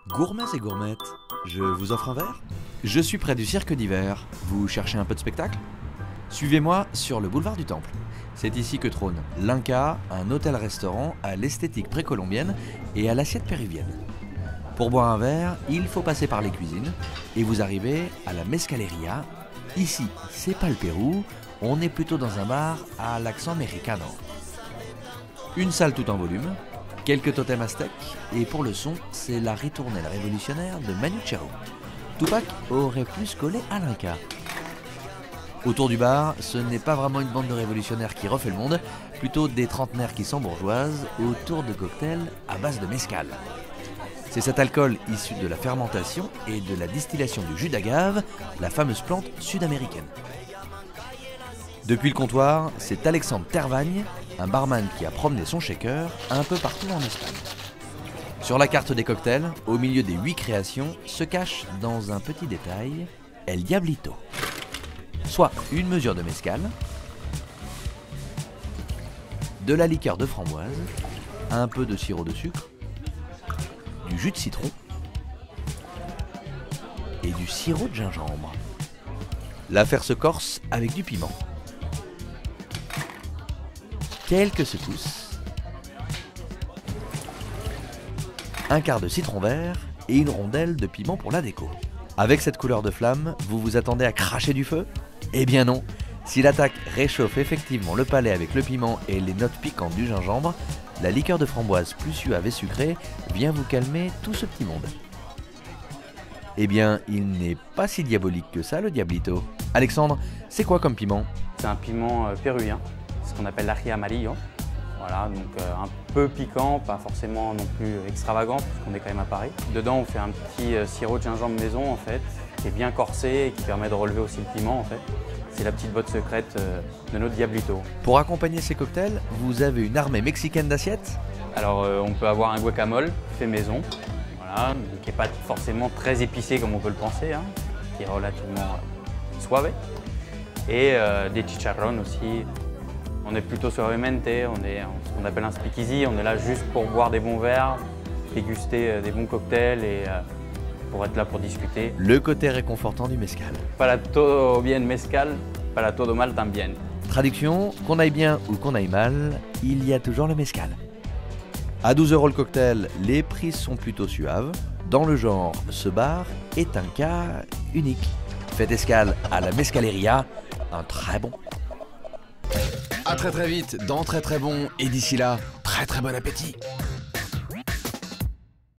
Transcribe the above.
Gourmets et gourmettes, je vous offre un verre? Je suis près du cirque d'hiver. Vous cherchez un peu de spectacle? Suivez-moi sur le boulevard du Temple. C'est ici que trône l'Inca, un hôtel-restaurant à l'esthétique précolombienne et à l'assiette péruvienne. Pour boire un verre, il faut passer par les cuisines et vous arrivez à la Mezcaleria. Ici, c'est pas le Pérou, on est plutôt dans un bar à l'accent mexicano. Une salle tout en volume, quelques totems aztèques, et pour le son, c'est la ritournelle révolutionnaire de Manu Chao. Tupac aurait plus collé à l'Inca. Autour du bar, ce n'est pas vraiment une bande de révolutionnaires qui refait le monde, plutôt des trentenaires qui s'embourgeoisent autour de cocktails à base de mezcal. C'est cet alcool issu de la fermentation et de la distillation du jus d'agave, la fameuse plante sud-américaine. Depuis le comptoir, c'est Alexandre Tervagne, un barman qui a promené son shaker un peu partout en Espagne. Sur la carte des cocktails, au milieu des 8 créations, se cache dans un petit détail El Diablito. Soit une mesure de mezcal, de la liqueur de framboise, un peu de sirop de sucre, du jus de citron et du sirop de gingembre. L'affaire se corse avec du piment. Quelques secousses, un quart de citron vert et une rondelle de piment pour la déco. Avec cette couleur de flamme, vous vous attendez à cracher du feu? Eh bien non, si l'attaque réchauffe effectivement le palais avec le piment et les notes piquantes du gingembre, la liqueur de framboise plus suave et sucrée vient vous calmer tout ce petit monde. Eh bien, il n'est pas si diabolique que ça, le Diablito. Alexandre, c'est quoi comme piment? C'est un piment péruvien, ce qu'on appelle l'ají amarillo. Voilà, donc un peu piquant, pas forcément non plus extravagant, puisqu'on est quand même à Paris. Dedans, on fait un petit sirop de gingembre maison, en fait, qui est bien corsé et qui permet de relever aussi le piment, en fait. C'est la petite botte secrète de notre Diablito. Pour accompagner ces cocktails, vous avez une armée mexicaine d'assiettes? Alors, on peut avoir un guacamole fait maison, voilà, qui n'est pas forcément très épicé comme on peut le penser, hein, qui est relativement suave. Et des chicharrones aussi. On est plutôt suavemente, on est ce qu'on appelle un speakeasy, on est là juste pour boire des bons verres, déguster des bons cocktails et pour être là pour discuter. Le côté réconfortant du mezcal. Para todo bien mezcal, para todo mal también. Traduction, qu'on aille bien ou qu'on aille mal, il y a toujours le mezcal. À 12 € le cocktail, les prix sont plutôt suaves. Dans le genre, ce bar est un cas unique. Faites escale à la Mezcaleria, un très bon. À très vite dans Très Très Bon, et d'ici là, très très bon appétit.